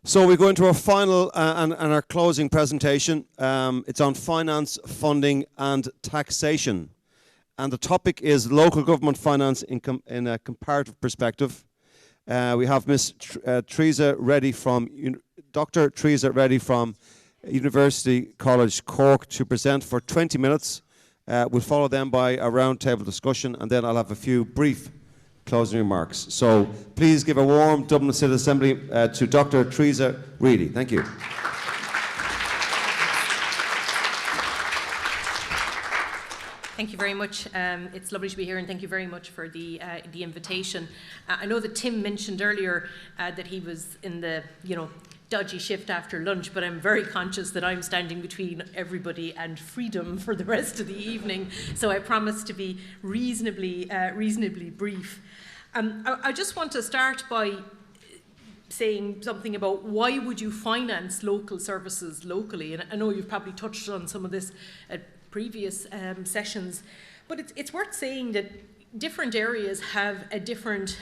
So we go into our final and our closing presentation. It's on finance, funding and taxation. And the topic is local government finance in a comparative perspective. We have Miss Theresa Reidy from Dr. Theresa Reidy from University College Cork to present for 20 minutes. We'll follow them by a roundtable discussion, and then I'll have a few brief closing remarks. So please give a warm Dublin City Assembly to Dr. Theresa Reidy. Thank you. Thank you very much. It's lovely to be here, and thank you very much for the invitation. I know that Tim mentioned earlier that he was in the dodgy shift after lunch, but I'm very conscious that I'm standing between everybody and freedom for the rest of the evening. So I promise to be reasonably brief. I just want to start by saying something about why would you finance local services locally, and I know you've probably touched on some of this at previous sessions, but it's worth saying that different areas have a different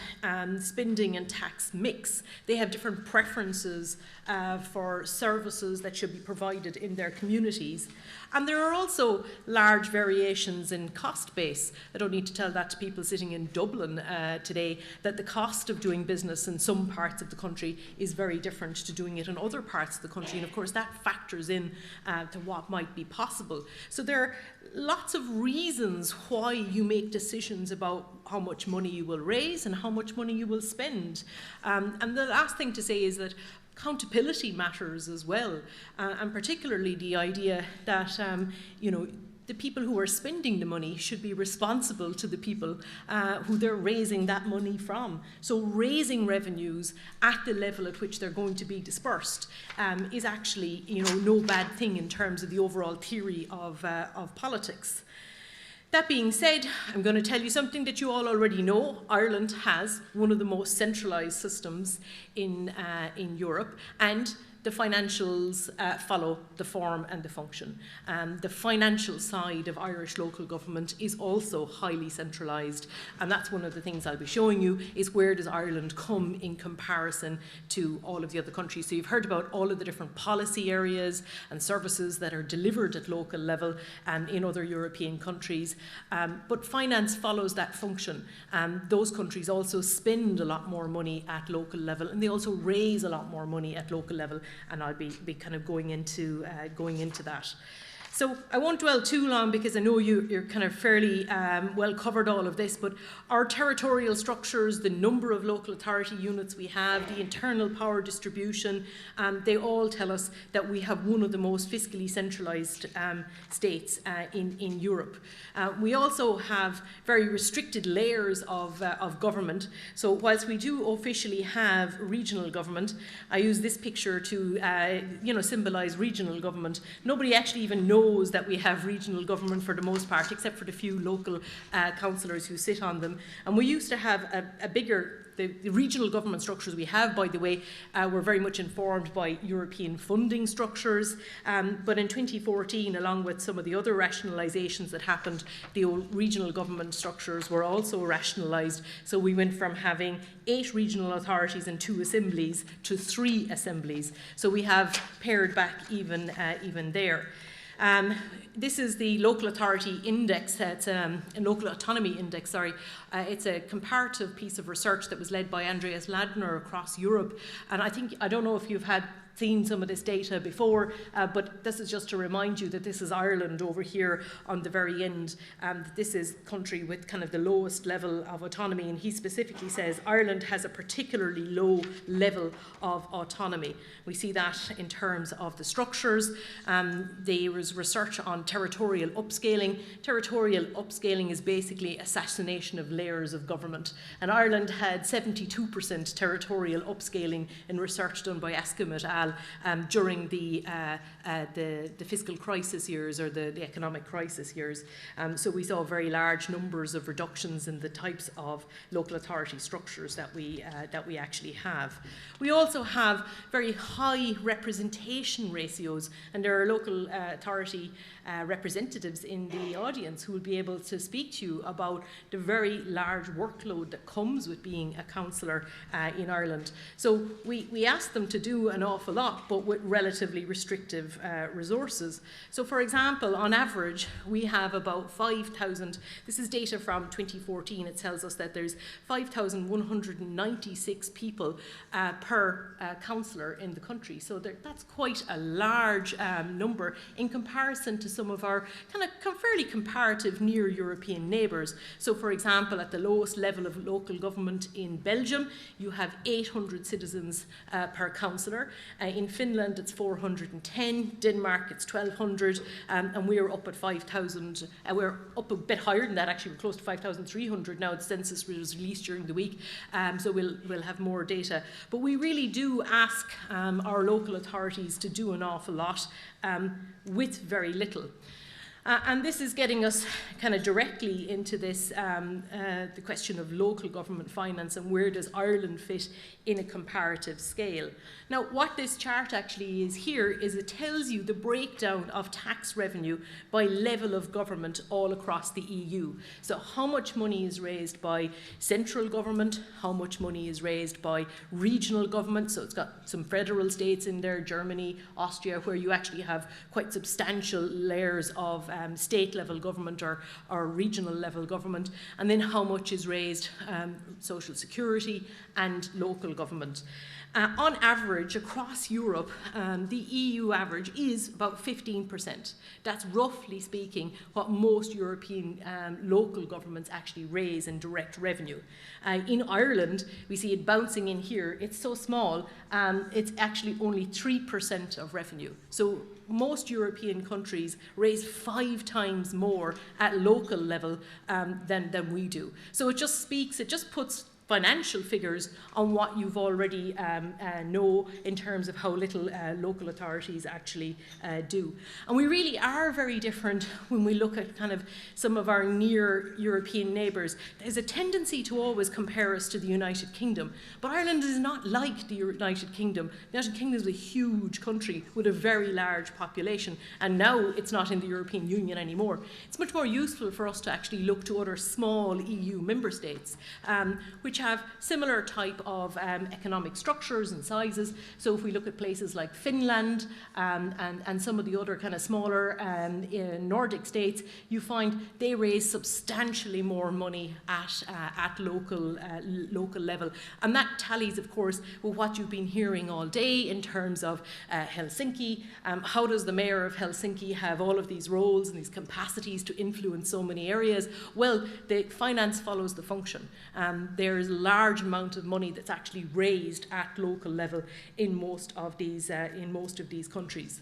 spending and tax mix. They have different preferences for services that should be provided in their communities. And there are also large variations in cost base. I don't need to tell that to people sitting in Dublin today, that the cost of doing business in some parts of the country is very different to doing it in other parts of the country. And of course that factors in to what might be possible. So there are lots of reasons why you make decisions about how much money you will raise and how much money you will spend. And the last thing to say is that accountability matters as well, and particularly the idea that the people who are spending the money should be responsible to the people who they're raising that money from. So raising revenues at the level at which they're going to be dispersed is actually no bad thing in terms of the overall theory of politics. That being said, I'm going to tell you something that you all already know. Ireland has one of the most centralised systems in Europe, and the financials follow the form and the function. The financial side of Irish local government is also highly centralised, and that's one of the things I'll be showing you, is where does Ireland come in comparison to all of the other countries. So you've heard about all of the different policy areas and services that are delivered at local level in other European countries, but finance follows that function. Those countries also spend a lot more money at local level, and they also raise a lot more money at local level, and I'll be kind of going into that. So I won't dwell too long because I know you're kind of fairly well covered all of this, but our territorial structures, the number of local authority units we have, the internal power distribution, they all tell us that we have one of the most fiscally centralised states in Europe. We also have very restricted layers of government. So whilst we do officially have regional government, I use this picture to symbolise regional government. Nobody actually even knows that we have regional government for the most part, except for the few local councillors who sit on them. And we used to have a bigger, the regional government structures we have, by the way, were very much informed by European funding structures. But in 2014, along with some of the other rationalisations that happened, the old regional government structures were also rationalised. So we went from having 8 regional authorities and 2 assemblies to 3 assemblies. So we have pared back even there. This is the local authority index. It's a local autonomy index, sorry. It's a comparative piece of research that was led by Andreas Ladner across Europe. And I don't know if you've seen some of this data before, but this is just to remind you that this is Ireland over here on the very end. This is country with kind of the lowest level of autonomy, and he specifically says Ireland has a particularly low level of autonomy. We see that in terms of the structures. There was research on territorial upscaling. Territorial upscaling is basically assassination of layers of government, and Ireland had 72% territorial upscaling in research done by Eskim et al. PAL during the fiscal crisis years, or the economic crisis years. So we saw very large numbers of reductions in the types of local authority structures that we actually have. We also have very high representation ratios, and there are local authority representatives in the audience who will be able to speak to you about the very large workload that comes with being a councillor in Ireland. So we ask them to do an awful lot, but with relatively restrictive resources. So for example, on average, we have about 5,000, this is data from 2014, it tells us that there's 5,196 people per councillor in the country. So that's quite a large number in comparison to some of our kind of fairly comparative near European neighbours. So for example, at the lowest level of local government in Belgium, you have 800 citizens per councillor. In Finland, it's 410. Denmark, it's 1,200. And we're up at 5,000. We're up a bit higher than that, actually. We're close to 5,300 now. The census was released during the week, so we'll have more data. But we really do ask our local authorities to do an awful lot with very little. And this is getting us kind of directly into this, the question of local government finance and where does Ireland fit in a comparative scale. Now, what this chart actually is here is it tells you the breakdown of tax revenue by level of government all across the EU. So how much money is raised by central government, how much money is raised by regional government. So it's got some federal states in there, Germany, Austria, where you actually have quite substantial layers of state level government or regional level government, and then how much is raised social security and local government. On average, across Europe, the EU average is about 15%. That's roughly speaking what most European local governments actually raise in direct revenue. In Ireland, we see it bouncing in here. It's so small, it's actually only 3% of revenue. So most European countries raise 5 times more at local level than we do. So it just puts financial figures on what you've already know in terms of how little local authorities actually do. And we really are very different when we look at kind of some of our near European neighbours. There's a tendency to always compare us to the United Kingdom, but Ireland is not like the United Kingdom. The United Kingdom is a huge country with a very large population, and now it's not in the European Union anymore. It's much more useful for us to actually look to other small EU member states, which have similar type of economic structures and sizes. So if we look at places like Finland and some of the other kind of smaller Nordic states, you find they raise substantially more money at local level. And that tallies, of course, with what you've been hearing all day in terms of Helsinki. How does the mayor of Helsinki have all of these roles and these capacities to influence so many areas? Well, the finance follows the function. There is a large amount of money that's actually raised at local level in most of these countries.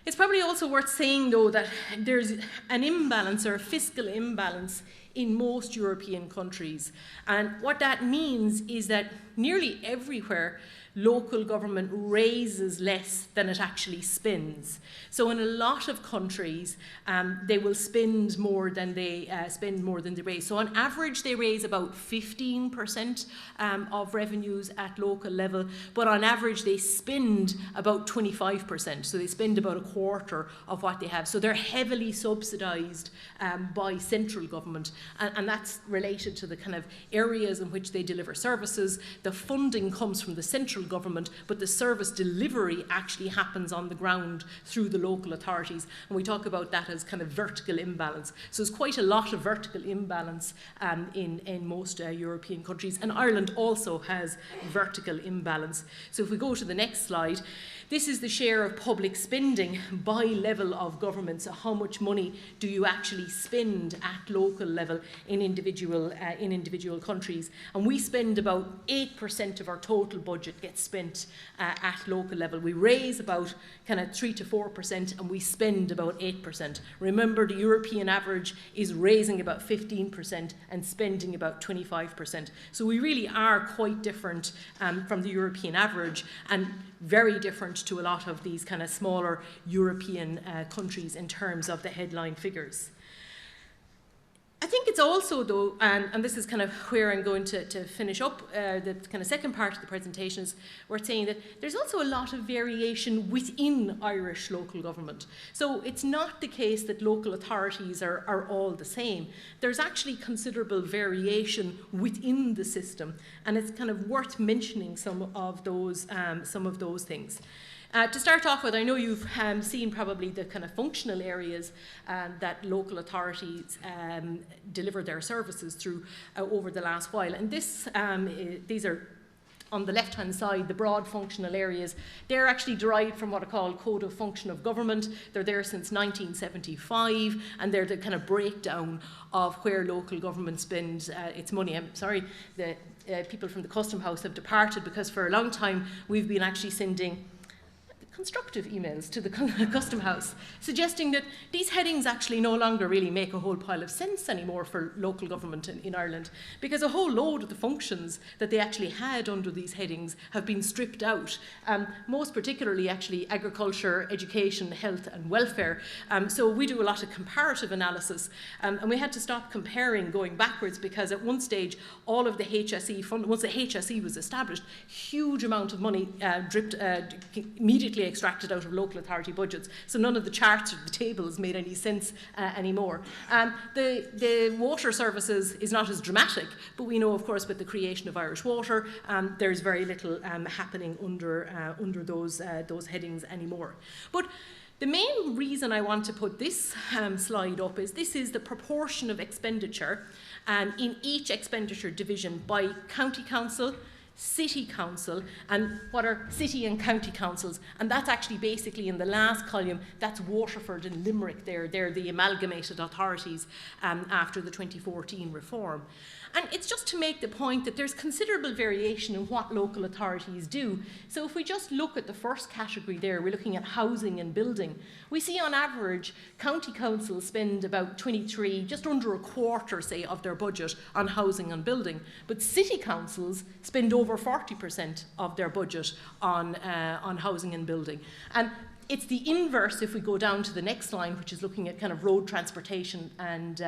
It's probably also worth saying, though, that there's an imbalance or a fiscal imbalance in most European countries. And what that means is that nearly everywhere local government raises less than it actually spends. So in a lot of countries, they will spend more than they raise. So on average, they raise about 15% of revenues at local level, but on average, they spend about 25%. So they spend about a quarter of what they have. So they're heavily subsidised by central government, and that's related to the kind of areas in which they deliver services. The funding comes from the central government, but the service delivery actually happens on the ground through the local authorities. And we talk about that as kind of vertical imbalance. So there's quite a lot of vertical imbalance in most European countries. And Ireland also has vertical imbalance. So if we go to the next slide, this is the share of public spending by level of government. So how much money do you actually spend at local level level in individual countries. And we spend about 8% of our total budget gets spent at local level. We raise about kind of 3 to 4% and we spend about 8%. Remember, the European average is raising about 15% and spending about 25%. So we really are quite different from the European average, and very different to a lot of these kind of smaller European countries in terms of the headline figures. I think it's also, though, and this is kind of where I'm going to finish up the kind of second part of the presentation, is we're saying that there's also a lot of variation within Irish local government. So it's not the case that local authorities are all the same. There's actually considerable variation within the system, and it's kind of worth mentioning some of those things. To start off with, I know you've seen probably the kind of functional areas that local authorities deliver their services through over the last while. And these are, on the left-hand side, the broad functional areas. They're actually derived from what are called Code of Function of Government. They're there since 1975, and they're the kind of breakdown of where local government spends its money. I'm sorry, the people from the Custom House have departed, because for a long time we've been actually sending constructive emails to the Custom House suggesting that these headings actually no longer really make a whole pile of sense anymore for local government in Ireland, because a whole load of the functions that they actually had under these headings have been stripped out, most particularly actually agriculture, education, health and welfare. So we do a lot of comparative analysis, and we had to stop comparing going backwards, because at one stage all of the HSE fund, once the HSE was established, huge amount of money immediately extracted out of local authority budgets, so none of the charts or the tables made any sense anymore. The water services is not as dramatic, but we know, of course, with the creation of Irish Water, there's very little happening under those headings anymore. But the main reason I want to put this slide up is this is the proportion of expenditure in each expenditure division by county council, city council, and what are city and county councils, and that's actually basically in the last column, that's Waterford and Limerick. They're the amalgamated authorities after the 2014 reform. And it's just to make the point that there's considerable variation in what local authorities do. So if we just look at the first category there, we're looking at housing and building. We see on average county councils spend about 23, just under a quarter, say, of their budget on housing and building, but city councils spend over 40% of their budget on housing and building. And it's the inverse if we go down to the next line, which is looking at kind of road transportation and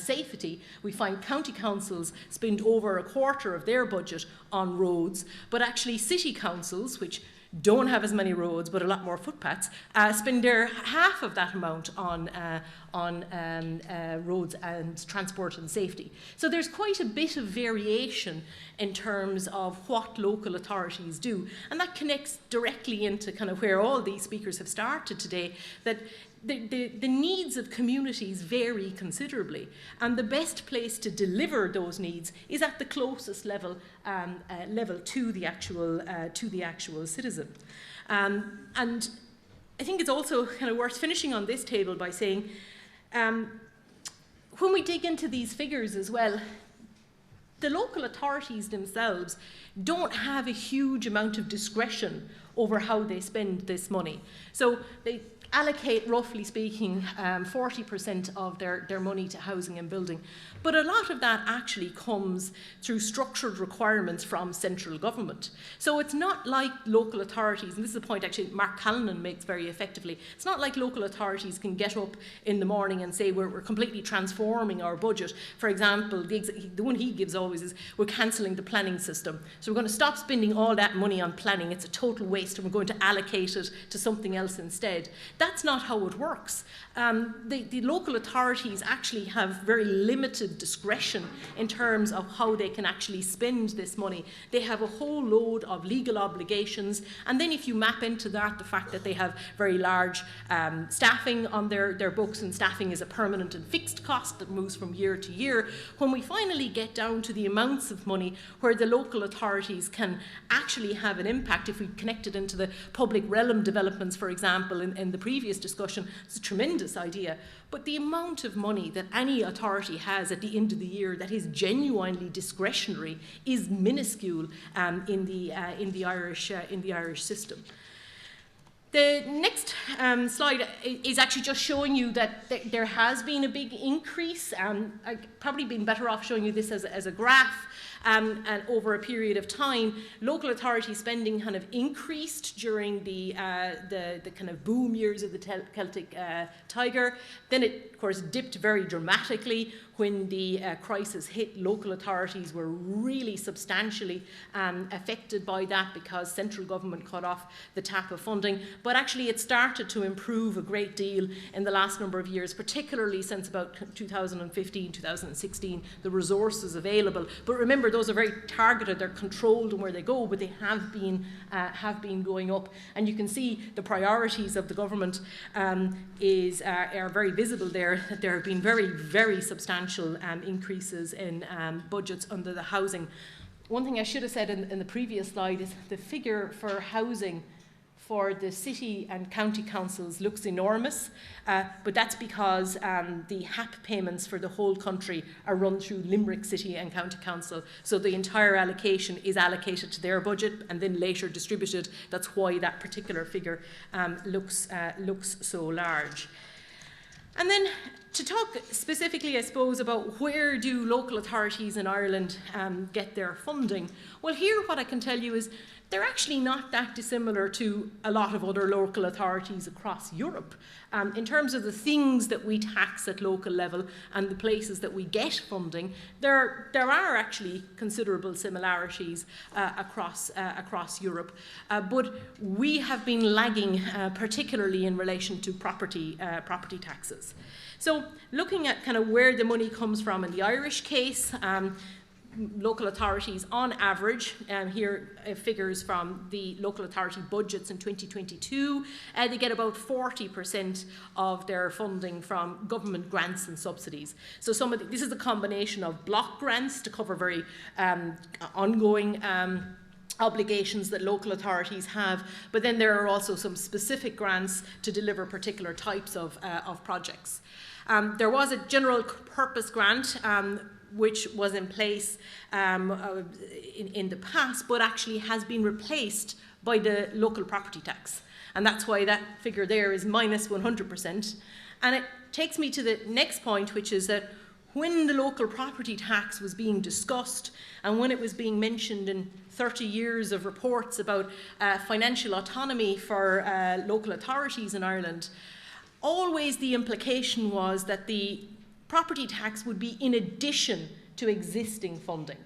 safety. We find county councils spend over a quarter of their budget on roads, but actually city councils, which don't have as many roads but a lot more footpaths, spend their half of that amount on roads and transport and safety. So there's quite a bit of variation in terms of what local authorities do, and that connects directly into kind of where all these speakers have started today, that the needs of communities vary considerably, and the best place to deliver those needs is at the closest level to the actual citizen. And I think it's also kind of worth finishing on this table by saying, when we dig into these figures as well, the local authorities themselves don't have a huge amount of discretion over how they spend this money. So they allocate, roughly speaking, 40% of their money to housing and building. But a lot of that actually comes through structured requirements from central government. So it's not like local authorities, and this is a point actually Mark Callanan makes very effectively, it's not like local authorities can get up in the morning and say we're completely transforming our budget. For example, the one he gives always is we're cancelling the planning system. So we're going to stop spending all that money on planning, it's a total waste, and we're going to allocate it to something else instead. That's not how it works. The local authorities actually have very limited discretion in terms of how they can actually spend this money. They have a whole load of legal obligations, and then if you map into that the fact that they have very large staffing on their books, and staffing is a permanent and fixed cost that moves from year to year, when we finally get down to the amounts of money where the local authorities can actually have an impact, if we connect it into the public realm developments, for example, in the previous discussion, it's a tremendous idea. But the amount of money that any authority has at the end of the year that is genuinely discretionary is minuscule in the Irish system. The next slide is actually just showing you that there has been a big increase. I've probably been better off showing you this as a graph. And over a period of time, local authority spending kind of increased during the kind of boom years of the Celtic Tiger. Then it, of course, dipped very dramatically when the crisis hit. Local authorities were really substantially affected by that because central government cut off the tap of funding. But actually, it started to improve a great deal in the last number of years, particularly since about 2015, 2016, the resources available. But remember, those are very targeted, they're controlled in where they go, but they have been going up. And you can see the priorities of the government are very visible there, that there have been very, very substantial increases in budgets under the housing. One thing I should have said in the previous slide is the figure for housing for the city and county councils looks enormous, but that's because the HAP payments for the whole country are run through Limerick City and County Council. So the entire allocation is allocated to their budget and then later distributed. That's why that particular figure looks so large. And then to talk specifically, I suppose, about where do local authorities in Ireland get their funding, well, here what I can tell you is they're actually not that dissimilar to a lot of other local authorities across Europe. In terms of the things that we tax at local level and the places that we get funding, there are actually considerable similarities across Europe. But we have been lagging, particularly in relation to property taxes. So looking at kind of where the money comes from in the Irish case, local authorities on average, here figures from the local authority budgets in 2022, they get about 40% of their funding from government grants and subsidies. So this is a combination of block grants to cover very ongoing obligations that local authorities have, but then there are also some specific grants to deliver particular types of projects. There was a general purpose grant which was in place in the past, but actually has been replaced by the local property tax. And that's why that figure there is minus 100%. And it takes me to the next point, which is that when the local property tax was being discussed and when it was being mentioned in 30 years of reports about financial autonomy for local authorities in Ireland, always the implication was that the property tax would be in addition to existing funding.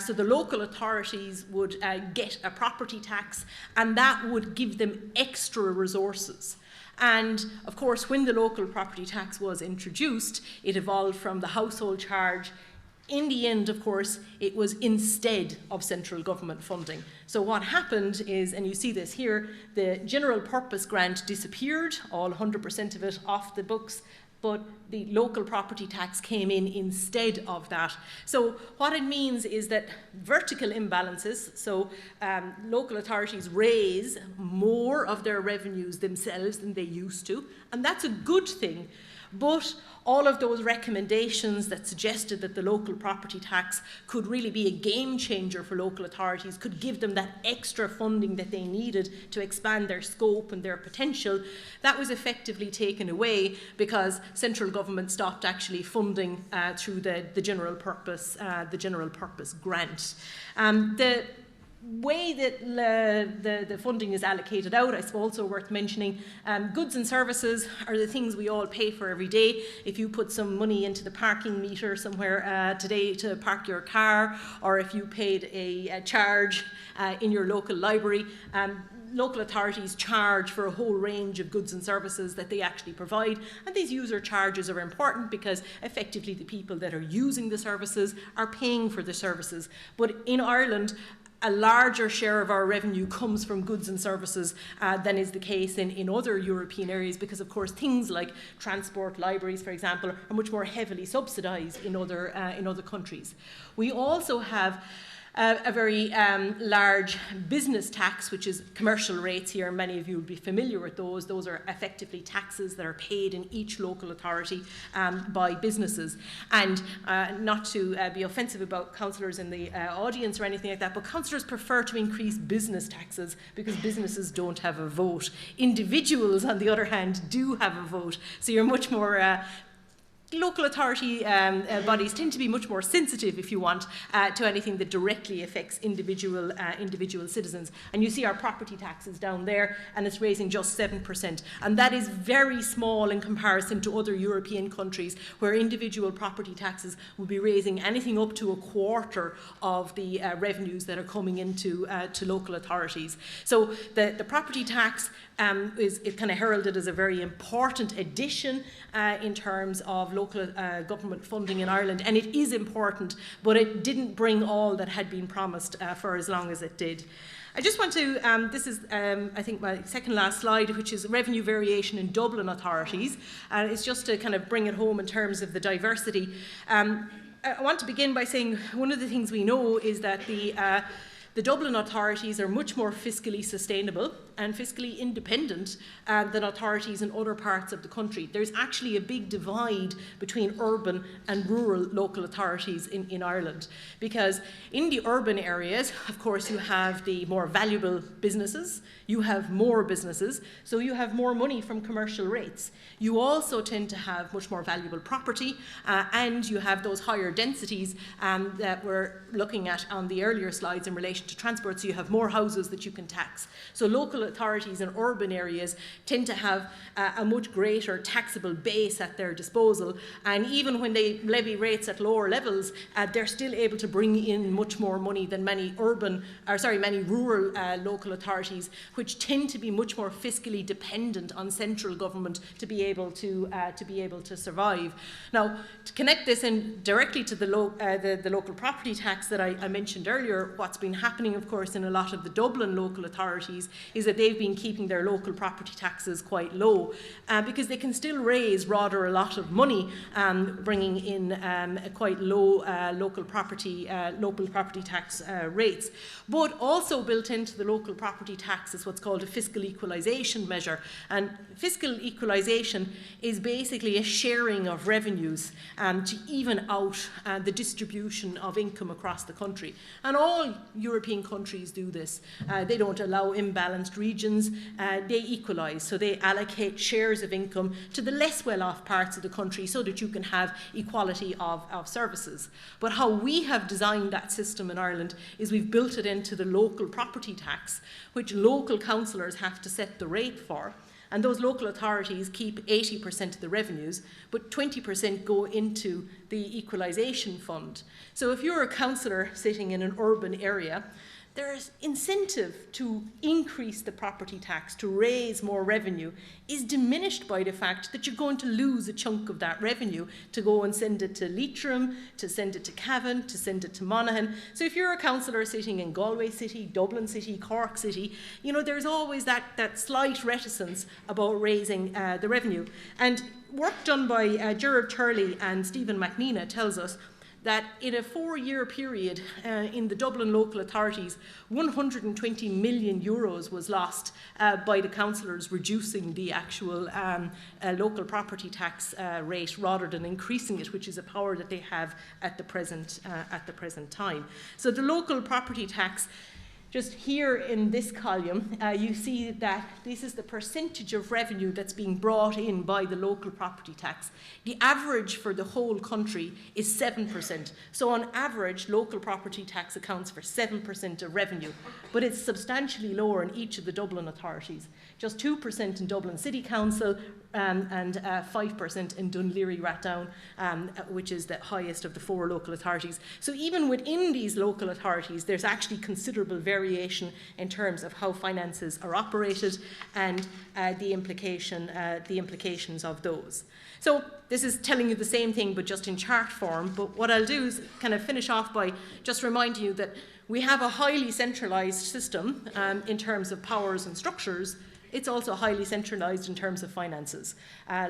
So the local authorities would get a property tax and that would give them extra resources. And of course, when the local property tax was introduced, it evolved from the household charge. In the end, of course, it was instead of central government funding. So what happened is, and you see this here, the general purpose grant disappeared, all 100% of it off the books, but the local property tax came in instead of that. So what it means is that vertical imbalances, so local authorities raise more of their revenues themselves than they used to, and that's a good thing. But all of those recommendations that suggested that the local property tax could really be a game changer for local authorities, could give them that extra funding that they needed to expand their scope and their potential, that was effectively taken away because central government stopped actually funding through the general purpose grant. The way that the funding is allocated out, it's also worth mentioning, goods and services are the things we all pay for every day. If you put some money into the parking meter somewhere today to park your car, or if you paid a charge in your local library, local authorities charge for a whole range of goods and services that they actually provide, and these user charges are important because effectively the people that are using the services are paying for the services. But in Ireland, a larger share of our revenue comes from goods and services than is the case in other European areas, because of course things like transport, libraries for example, are much more heavily subsidised in other countries. We also have a very large business tax, which is commercial rates here. Many of you will be familiar with those. Those are effectively taxes that are paid in each local authority by businesses. And not to be offensive about councillors in the audience or anything like that, but councillors prefer to increase business taxes because businesses don't have a vote. Individuals, on the other hand, do have a vote. So you're much more local authority bodies tend to be much more sensitive, if you want, to anything that directly affects individual citizens. And you see our property taxes down there, and it's raising just 7%. And that is very small in comparison to other European countries where individual property taxes will be raising anything up to a quarter of the revenues that are coming into to local authorities. So the property tax is kind of heralded as a very important addition in terms of local government funding in Ireland, and it is important, but it didn't bring all that had been promised for as long as it did. I just want to, this is I think my second last slide, which is revenue variation in Dublin authorities. It's just to kind of bring it home in terms of the diversity. I want to begin by saying one of the things we know is that the Dublin authorities are much more fiscally sustainable and fiscally independent than authorities in other parts of the country. There's actually a big divide between urban and rural local authorities in Ireland, because in the urban areas, of course, you have the more valuable businesses, you have more businesses, so you have more money from commercial rates. You also tend to have much more valuable property, and you have those higher densities that we're looking at on the earlier slides in relation to transport, so you have more houses that you can tax. So local authorities in urban areas tend to have a much greater taxable base at their disposal, and even when they levy rates at lower levels, they're still able to bring in much more money than many rural local authorities, which tend to be much more fiscally dependent on central government to be able to survive. Now, to connect this in directly to the local property tax that I mentioned earlier, what's been happening, of course, in a lot of the Dublin local authorities is that they've been keeping their local property taxes quite low because they can still raise rather a lot of money, bringing in quite low local property tax rates. But also built into the local property tax is what's called a fiscal equalisation measure. And fiscal equalisation is basically a sharing of revenues to even out the distribution of income across the country. And all European countries do this. They don't allow imbalanced regions. They equalise, so they allocate shares of income to the less well-off parts of the country so that you can have equality of services. But how we have designed that system in Ireland is we've built it into the local property tax, which local councillors have to set the rate for. And those local authorities keep 80% of the revenues, but 20% go into the equalisation fund. So if you're a councillor sitting in an urban area, there's incentive to increase the property tax, to raise more revenue, is diminished by the fact that you're going to lose a chunk of that revenue to go and send it to Leitrim, to send it to Cavan, to send it to Monaghan. So if you're a councillor sitting in Galway City, Dublin City, Cork City, you know, there's always that slight reticence about raising the revenue. And work done by Gerard Turley and Stephen McNeena tells us that in a 4-year period in the Dublin local authorities, 120 million euros was lost by the councillors reducing the actual local property tax rate rather than increasing it, which is a power that they have at the present time. So the local property tax, just here in this column, you see that this is the percentage of revenue that's being brought in by the local property tax. The average for the whole country is 7%. So on average, local property tax accounts for 7% of revenue, but it's substantially lower in each of the Dublin authorities. Just 2% in Dublin City Council and 5% in Dún Laoghaire-Rathdown, which is the highest of the 4 local authorities. So even within these local authorities, there's actually considerable variation in terms of how finances are operated and the implications of those. So this is telling you the same thing, but just in chart form. But what I'll do is kind of finish off by just reminding you that we have a highly centralised system in terms of powers and structures, it's also highly centralised in terms of finances.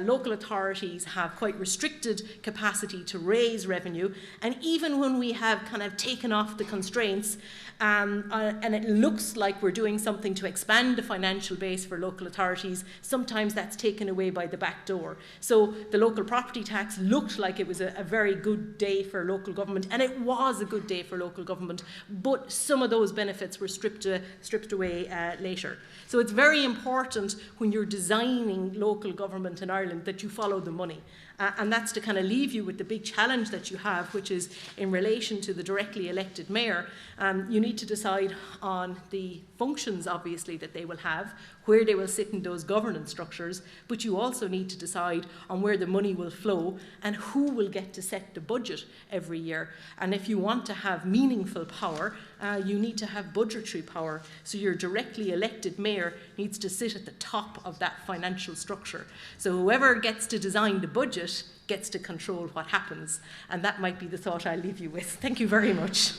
Local authorities have quite restricted capacity to raise revenue, and even when we have kind of taken off the constraints, and it looks like we're doing something to expand the financial base for local authorities, sometimes that's taken away by the back door. So the local property tax looked like it was a very good day for local government, and it was a good day for local government, but some of those benefits were stripped away later. So it's very important when you're designing local government in Ireland that you follow the money. And that's to kind of leave you with the big challenge that you have, which is in relation to the directly elected mayor. You need to decide on the functions, obviously, that they will have, where they will sit in those governance structures, but you also need to decide on where the money will flow and who will get to set the budget every year. And if you want to have meaningful power, you need to have budgetary power. So your directly elected mayor needs to sit at the top of that financial structure. So whoever gets to design the budget gets to control what happens. And that might be the thought I'll leave you with. Thank you very much.